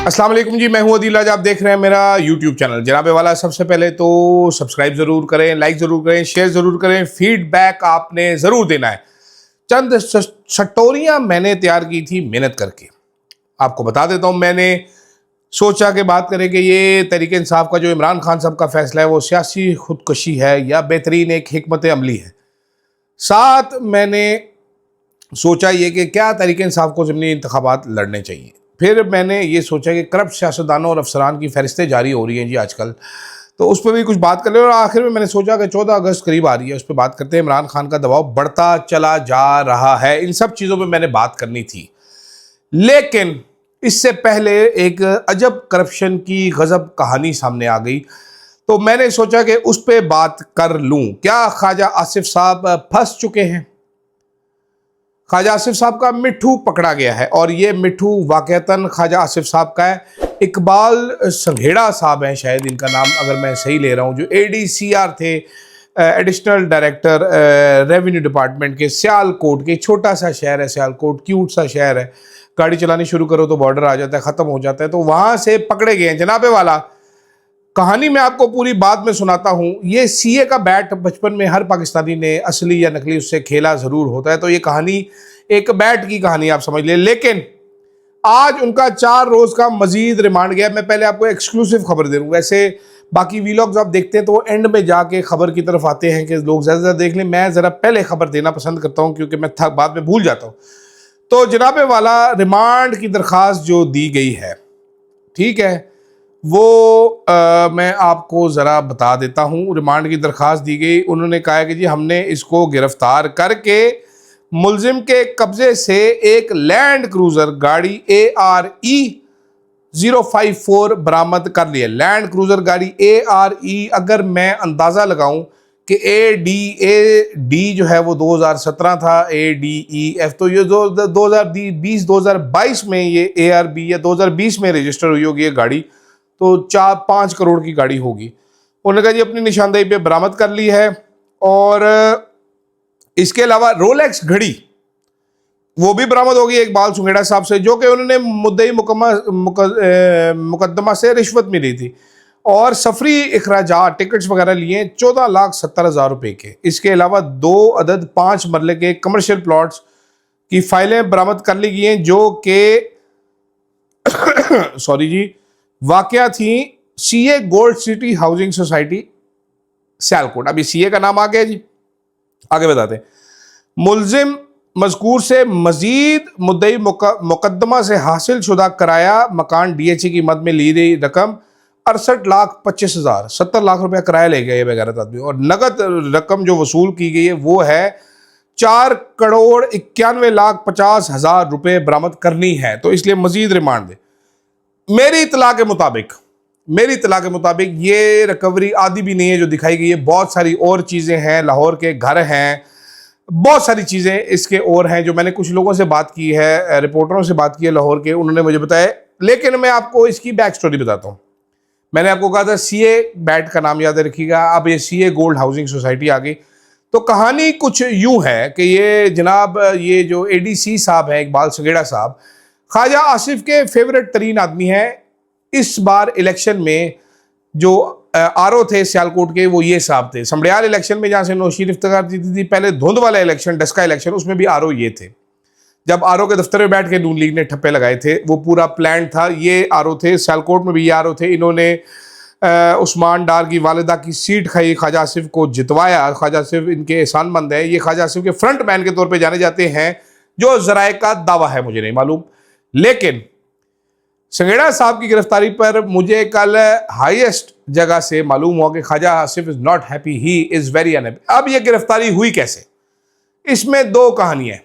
अस्सलाम वालेकुम जी, मैं हूं अदील। आज आप देख रहे हैं मेरा यूट्यूब चैनल जनाबे वाला। सबसे पहले तो सब्सक्राइब ज़रूर करें, लाइक ज़रूर करें, शेयर ज़रूर करें। फीडबैक आपने ज़रूर देना है। चंद सटोरियाँ मैंने तैयार की थी मेहनत करके, आपको बता देता हूँ। मैंने सोचा कि बात करें कि ये तहरीक इंसाफ का जो इमरान खान साहब का फैसला है वो सियासी खुदकशी है या बेहतरीन एक हिकमत अमली है। साथ मैंने सोचा ये कि क्या तहरीक इंसाफ को ज़मीनी इंतखाबात लड़ने चाहिए। फिर मैंने ये सोचा कि करप्ट सियासतदानों और अफसरान की फहरिस्तें जारी हो रही हैं जी आजकल, तो उस पर भी कुछ बात कर लें। और आखिर में मैंने सोचा कि 14 अगस्त करीब आ रही है, उस पर बात करते हैं। इमरान खान का दबाव बढ़ता चला जा रहा है, इन सब चीज़ों पर मैंने बात करनी थी। लेकिन इससे पहले एक अजब करप्शन की गजब कहानी सामने आ गई, तो मैंने सोचा कि उस पर बात कर लूँ। क्या ख्वाजा आसिफ साहब फंस चुके हैं? ख्वाजा आसिफ साहब का मिट्ठू पकड़ा गया है, और ये मिट्ठू वाकईतन ख्वाजा आसिफ साहब का है। इकबाल संघेड़ा साहब हैं शायद इनका नाम, अगर मैं सही ले रहा हूँ, जो ADCR थे, एडिशनल डायरेक्टर रेवेन्यू डिपार्टमेंट के। सियालकोट के, छोटा सा शहर है सियालकोट, क्यूट सा शहर है। गाड़ी चलानी शुरू करो तो बॉर्डर आ जाता है, ख़त्म हो जाता है। तो वहाँ से पकड़े गए हैं जनाबे वाला। कहानी मैं आपको पूरी बाद में सुनाता हूँ। ये CA का बैट बचपन में हर पाकिस्तानी ने असली या नकली उससे खेला ज़रूर होता है, तो ये कहानी एक बैट की कहानी आप समझ लें। लेकिन आज उनका 4 रोज़ का मजीद रिमांड गया। मैं पहले आपको एक्सक्लूसिव खबर दे दूँ। वैसे बाकी वीलॉग्स आप देखते हैं तो वो एंड में जाके खबर की तरफ आते हैं कि लोग ज़्यादा ज़्यादा देख लें। मैं ज़रा पहले खबर देना पसंद करता हूँ क्योंकि मैं बाद में भूल जाता हूँ। तो जनाबे वाला रिमांड की दरख्वास्त जो दी गई है, ठीक है, वो मैं आपको ज़रा बता देता हूँ। रिमांड की दरख्वास्त दी गई। उन्होंने कहा है कि जी हमने इसको गिरफ्तार करके मुलजिम के कब्ज़े से एक लैंड क्रूज़र गाड़ी ARE 054 बरामद कर लिया। लैंड क्रूज़र गाड़ी ARE, अगर मैं अंदाज़ा लगाऊं कि ADAD जो है वो 2017 था, ADEF तो ये 2022 में ये ARB या 2020 में रजिस्टर हुई होगी ये गाड़ी, तो 4-5 करोड़ की गाड़ी होगी। उन्होंने कहा जी अपनी निशानदेही पे बरामद कर ली है। और इसके अलावा रोलेक्स घड़ी वो भी बरामद होगी इकबाल संघेड़ा साहब से, जो कि उन्होंने मुद्दई मुकदमा से रिश्वत मिली थी। और सफरी अखराजात टिकट्स वगैरह लिए 14,70,000 रुपये के। इसके अलावा 2 अदद 5 मरले के कमर्शियल प्लॉट्स की फाइलें बरामद कर ली गई हैं, जो कि सॉरी जी, वाकया थी CA gold city housing society Sialkot. अभी CA का नाम आ गया जी, आगे बताते हैं। मुलजिम मजकूर से मजीद मुद्दई मुकदमा से हासिल शुदा कराया मकान DHE की मद में ली गई रकम 68,25,000, 70 लाख रुपया किराया ले गए बेगैरत आदमी। और नगद रकम जो वसूल की गई है वो है 4,91,50,000 रुपये बरामद करनी है, तो इसलिए मजीद रिमांड दे। मेरी इतला के मुताबिक ये रिकवरी आदि भी नहीं है जो दिखाई गई है। बहुत सारी और चीज़ें हैं, लाहौर के घर हैं, बहुत सारी चीज़ें इसके और हैं जो मैंने कुछ लोगों से बात की है, रिपोर्टरों से बात की है लाहौर के, उन्होंने मुझे बताया। लेकिन मैं आपको इसकी बैक स्टोरी बताता हूँ। मैंने आपको कहा था CA बैट का नाम याद रखिएगा, अब ये CA गोल्ड हाउसिंग सोसाइटी आ गई। तो कहानी कुछ यूँ है कि ये जनाब ये जो ADC साहब हैं इकबाल संघेड़ा साहब, ख्वाजा आसिफ के फेवरेट तरीन आदमी हैं। इस बार इलेक्शन में जो RO थे सियालकोट के, वो ये साहब थे। समड़ियाल इलेक्शन में जहाँ से नौशीन इफ्तिखार जीती थी, पहले धुंध वाला इलेक्शन, डस्का इलेक्शन, उसमें भी RO ये थे। जब RO के दफ्तर में बैठ के नून लीग ने ठप्पे लगाए थे, वो पूरा प्लान था। ये RO थे, सियालकोट में भी ये RO थे। इन्होंने उस्मान डार की वालिदा की सीट खाई, ख्वाजा आसिफ को जितवाया। ख्वाजा आसिफ इनके एहसानमंद है। ये ख्वाजा आसिफ के फ्रंट मैन के तौर पर जाने जाते हैं, जो ज़राए का दावा है मुझे नहीं मालूम। लेकिन संघेड़ा साहब की गिरफ्तारी पर मुझे कल हाईएस्ट जगह से मालूम हुआ कि Khawaja Asif is not happy, he is very unhappy. अब ये गिरफ्तारी हुई कैसे? इसमें 2 कहानियाँ हैं।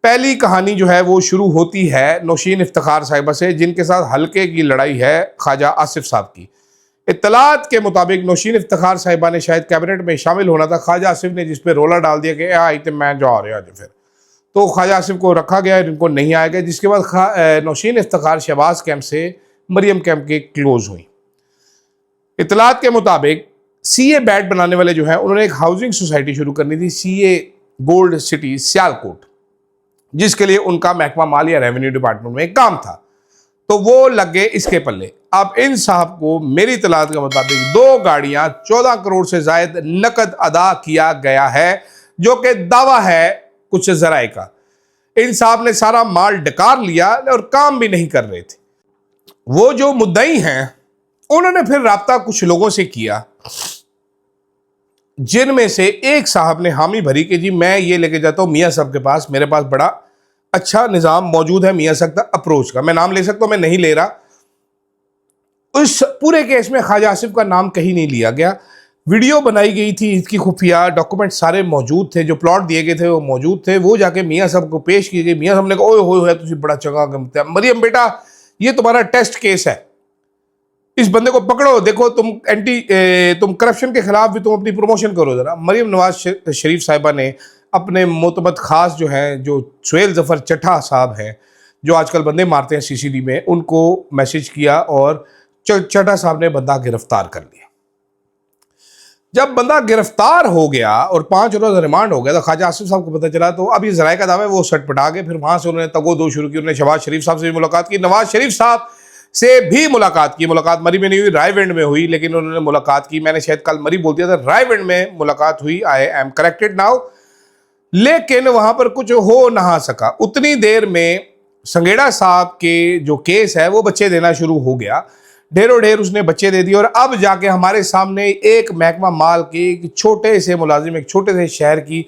पहली कहानी जो है वो शुरू होती है नौशीन इफ्तिखार साहिबा से, जिनके साथ हल्के की लड़ाई है ख्वाजा आसिफ साहब की। इत्तलात के मुताबिक नौशीन इफ्तिखार साहिबा ने शायद कैबिनेट में शामिल होना था। ख्वाजा आसिफ ने जिस पे रोला डाल दिया कि आई तो मैं जा रहा हूँ, फिर तो ख्वाजा आसिफ को रखा गया, इनको नहीं आया गया। जिसके बाद नौशीन इफ्तिखार शहबाज कैंप से मरियम कैंप के क्लोज हुई। इत्तलात के मुताबिक CA बैट बनाने वाले जो हैं उन्होंने एक हाउसिंग सोसाइटी शुरू करनी थी, CA गोल्ड सिटी सियालकोट, जिसके लिए उनका महकमा माल या रेवेन्यू डिपार्टमेंट में एक काम था। तो वो लग गए इसके पल्ले। अब इन साहब को मेरी तलाश के मुताबिक 2 गाड़ियां 14 करोड़ से ज्यादा नकद अदा किया गया है, जो कि दावा है कुछ जराए का। इन साहब ने सारा माल डकार लिया और काम भी नहीं कर रहे थे। वो जो मुद्दई हैं उन्होंने फिर राब्ता कुछ लोगों से किया, जिनमें से एक साहब ने हामी भरी कि जी मैं ये लेके जाता हूं मियां साहब के पास, मेरे पास बड़ा अच्छा निज़ाम मौजूद है मियां साहब का अप्रोच का। मैं नाम ले सकता हूं, मैं नहीं ले रहा। उस पूरे केस में ख्वाजा आसिफ का नाम कहीं नहीं लिया गया। वीडियो बनाई गई थी, इसकी खुफिया डॉक्यूमेंट सारे मौजूद थे, जो प्लॉट दिए गए थे वो मौजूद थे। वो जाके मियां साहब को पेश किए गए। मियां साहब ने कहा ओए होए तुझे बड़ा चंगा मरियम बेटा, ये तुम्हारा टेस्ट केस है, इस बंदे को पकड़ो, देखो तुम करप्शन के खिलाफ भी तुम अपनी प्रमोशन करो जरा। मरियम नवाज शरीफ साहिबा ने अपने मोतबत खास जो हैं, जो सुहेल जफर चट्टा साहब हैं, जो आजकल बंदे मारते हैं सीसीडी में, उनको मैसेज किया और चट्टा साहब ने बंदा गिरफ्तार कर लिया। जब बंदा गिरफ्तार हो गया और 5 रोज रिमांड हो गया, तो ख्वाजा आसिफ साहब को पता चला। तो अब ये जराए का दावा है, वो सटपटा गए। फिर वहां से उन्होंने तगो-दो शुरू की। उन्होंने शहबाज शरीफ साहब से भी मुलाकात की, नवाज शरीफ साहब से भी मुलाकात की। मुलाकात मरी में नहीं हुई, रायविंड में हुई, लेकिन उन्होंने मुलाकात की। मैंने शायद कल मरी बोल दिया था, रायविंड में मुलाकात हुई। I am corrected now. लेकिन वहां पर कुछ हो नहा सका। उतनी देर में संगेड़ा साहब के जो केस है वो बच्चे देना शुरू हो गया। ढेरों ढेर उसने बच्चे दे दिए और अब जाके हमारे सामने एक महकमा माल के एक छोटे से मुलाजिम, एक छोटे से शहर की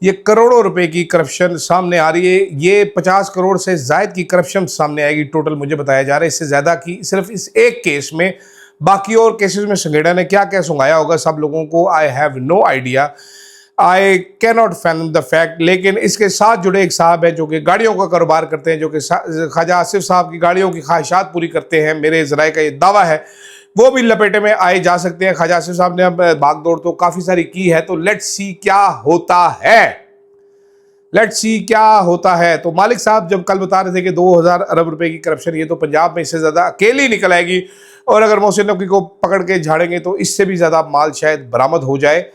ये करोड़ों रुपए की करप्शन सामने आ रही है। ये 50 करोड़ से जायद की करप्शन सामने आएगी टोटल, मुझे बताया जा रहा है, इससे ज्यादा की सिर्फ इस एक केस में। बाकी और केसेस में संगेड़ा ने क्या क्या सुंघाया होगा सब लोगों को, I have no idea, I can not fathom the fact. लेकिन इसके साथ जुड़े एक साहब है जो कि गाड़ियों का कारोबार करते हैं, जो कि ख्वाजा आसिफ साहब की गाड़ियों की ख्वाहिशात पूरी करते हैं, मेरे जराए का ये दावा है, वो भी लपेटे में आए जा सकते हैं। ख्वाजा आसिफ साहब ने अब भागदौड़ तो काफी सारी की है, तो लेट्स सी क्या होता है, लेट्स सी क्या होता है। तो मालिक साहब जब कल बता रहे थे कि 2000 अरब रुपए की करप्शन, ये तो पंजाब में इससे ज्यादा अकेली निकल आएगी, और अगर मोहसिन नकवी को पकड़ के झाड़ेंगे तो इससे भी ज्यादा माल शायद बरामद हो जाए।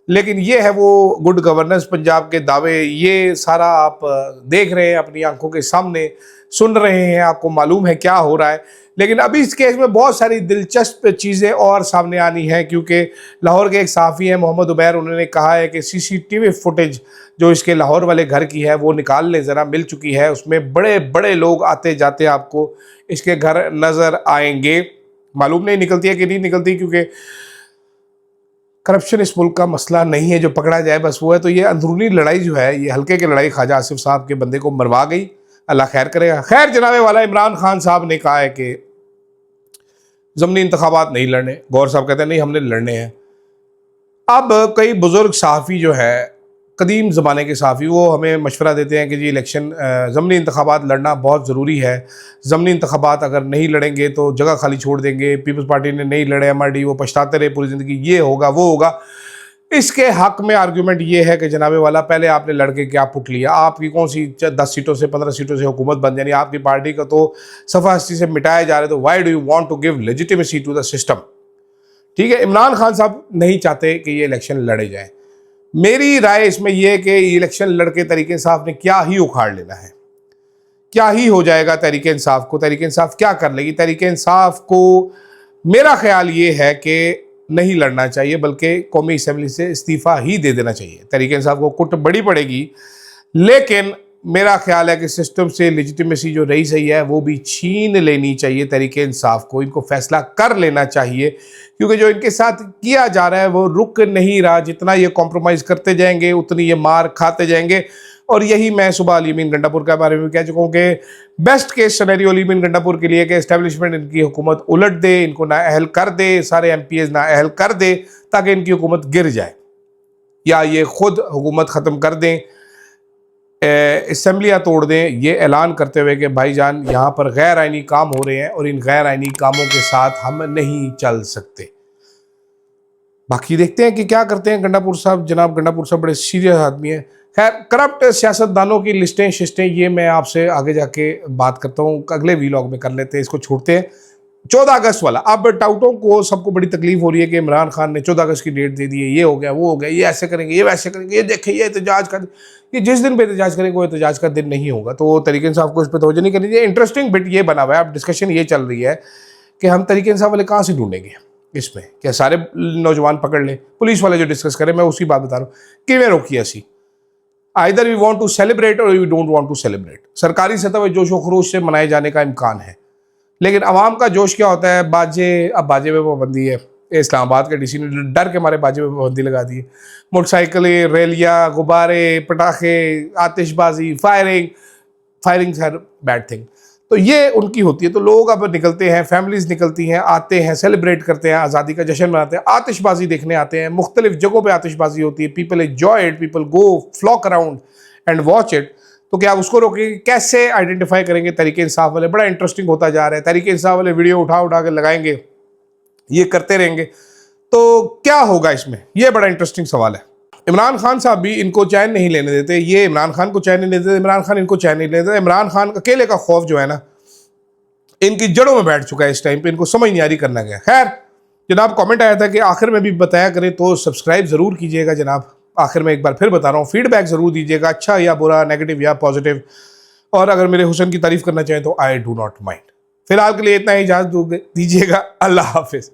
लेकिन ये है वो गुड गवर्नेंस पंजाब के दावे, ये सारा आप देख रहे हैं, अपनी आंखों के सामने सुन रहे हैं, आपको मालूम है क्या हो रहा है। लेकिन अभी इस केस में बहुत सारी दिलचस्प चीज़ें और सामने आनी हैं, क्योंकि लाहौर के एक सहाफ़ी हैं मोहम्मद उबैर, उन्होंने कहा है कि सीसीटीवी फुटेज जो इसके लाहौर वाले घर की है वो निकाल लें ज़रा, मिल चुकी है। उसमें बड़े बड़े लोग आते जाते आपको इसके घर नज़र आएंगे। मालूम नहीं निकलती है कि नहीं निकलती, क्योंकि करप्शन इस मुल्क का मसला नहीं है जो पकड़ा जाए बस वो है। तो ये अंदरूनी लड़ाई जो है, ये हल्के की लड़ाई ख्वाजा आसिफ साहब के बंदे को मरवा गई, अल्लाह खैर करेगा। खैर जनाबे वाला इमरान खान साहब ने कहा है कि ज़मनी इंतखाबात नहीं लड़ने। गौर साहब कहते हैं नहीं हमने लड़ने हैं। अब कई बुजुर्ग सहाफ़ी जो है, कदीम ज़माने के सहाफ़ी, वो हमें मशवरा देते हैं कि जी इलेक्शन ज़मनी इंतखाबात लड़ना बहुत ज़रूरी है। ज़मनी इंतखाबात अगर नहीं लड़ेंगे तो जगह खाली छोड़ देंगे। पीपल्स पार्टी ने नहीं लड़े MRD, वो पछताते रहे पूरी ज़िंदगी, ये होगा वो होगा। इसके हक में आर्गूमेंट ये है कि जनाबे वाला पहले आपने लड़के क्या पुट लिया, आपकी कौन सी 10 सीटों से 15 सीटों से हुकूमत बन जानी, आपकी पार्टी का तो सफ़ा हस्ती से मिटाया जा रहा है, तो why do you want to give legitimacy to the system. ठीक है, इमरान खान साहब नहीं चाहते कि ये इलेक्शन लड़े जाए। मेरी राय इसमें यह है कि इलेक्शन लड़के तहरीक इंसाफ ने क्या ही उखाड़ लेना है, क्या ही हो जाएगा तहरीक इंसाफ को। तहरीक इंसाफ क्या कर लेगी? तहरीक इंसाफ को मेरा ख्याल ये है कि नहीं लड़ना चाहिए, बल्कि कौमी असम्बली से इस्तीफ़ा ही दे देना चाहिए। तहरीक इंसाफ को कुट बड़ी पड़ेगी, लेकिन मेरा ख्याल है कि सिस्टम से लेजिटिमेसी जो रही सही है वो भी छीन लेनी चाहिए तहरीक इंसाफ को। इनको फैसला कर लेना चाहिए, क्योंकि जो इनके साथ किया जा रहा है वो रुक नहीं रहा। जितना ये कॉम्प्रोमाइज़ करते जाएंगे उतनी ये मार खाते जाएंगे। और यही मैं सुबह अली अमीन गंडापुर के बारे में कह चुका हूँ कि बेस्ट केस सिनेरियो अली अमीन गंडापुर के लिए कि एस्टेब्लिशमेंट इनकी हुकूमत उलट दे, इनको नाअहल कर दे, सारे MPs नाअहल कर दे, ताकि इनकी हुकूमत गिर जाए, या ये खुद हुकूमत ख़त्म कर दें, असम्बलियाँ तोड़ दें, ये ऐलान करते हुए कि भाईजान यहाँ पर गैर आइनी काम हो रहे हैं और इन गैर आइनी कामों के साथ हम नहीं चल सकते। बाकी देखते हैं कि क्या करते हैं गंडापुर साहब। जनाब गंडापुर साहब बड़े सीरियस आदमी हैं। खैर, करप्ट सियासतदानों की लिस्टें ये मैं आपसे आगे जाके बात करता हूँ, अगले वीलॉग में कर लेते हैं, इसको छोड़ते हैं। 14 अगस्त वाला, अब टाउटों को सबको बड़ी तकलीफ हो रही है कि इमरान खान ने 14 अगस्त की डेट दे दी है, ये हो गया, वो हो गया, ये ऐसे करेंगे, ये वैसे करेंगे, ये देखें, ये एहतजाज कर, ये जिस दिन पे एहतजाज करेंगे वो एहतजाज का दिन नहीं होगा। तो तरीके इंसाफ को इस पर तवज्जो नहीं करनी चाहिए। इंटरेस्टिंग बिट ये बना हुआ है, अब डिस्कशन ये चल रही है कि हम तरीके इंसाफ वाले कहाँ से ढूंढेंगे इसमें, क्या सारे नौजवान पकड़ लें? पुलिस वाले जो डिस्कस करें, मैं उसकी बात बता रहा हूँ। किवें रोकी असी, either we want to celebrate और we don't want to celebrate. सरकारी सतह पर जोश व खरोश से मनाए जाने का इम्कान है, लेकिन आवाम का जोश क्या होता है? बाजे, अब बाजे पे पाबंदी है, इस्लामाबाद के डीसी ने डर के मारे बाजे पे पाबंदी लगा दी है। मोटरसाइकिलें, रैलियाँ, गुब्बारे, पटाखे, आतिशबाजी, फायरिंग हर बैड थिंग। तो ये उनकी होती है। तो लोग अब निकलते हैं, फैमिलीज निकलती हैं, आते हैं, सेलिब्रेट करते हैं, आज़ादी का जश्न मनाते हैं, आतिशबाजी देखने आते हैं। मुख्तलिफ जगहों पे आतिशबाजी होती है, people enjoy it, people go flock around and watch it. तो क्या आप उसको रोकेंगे? कैसे आइडेंटिफाई करेंगे? तरीके इंसाफ वाले बड़ा इंटरेस्टिंग होता जा रहा है, तरीके इंसाफ वाले वीडियो उठा उठा के लगाएंगे, ये करते रहेंगे, तो क्या होगा इसमें? ये बड़ा इंटरेस्टिंग सवाल है। इमरान खान साहब भी इनको चैन नहीं लेने देते, ये इमरान खान को चैन नहीं लेते, इमरान खान इनको चैन नहीं लेते। इमरान खान अकेले का खौफ जो है ना, इनकी जड़ों में बैठ चुका है इस टाइम पे, इनको समझ नहीं आ रही करना क्या। खैर जनाब, कमेंट आया था कि आखिर में भी बताया करें, तो सब्सक्राइब ज़रूर कीजिएगा जनाब। आखिर में एक बार फिर बता रहा हूँ, फीडबैक ज़रूर दीजिएगा, अच्छा या बुरा, नेगेटिव या पॉजिटिव। और अगर मेरे हुस्न की तारीफ करना चाहें तो आई डू नॉट माइंड। फिलहाल के लिए इतना ही इजाज़त दीजिएगा। अल्लाह हाफिज़।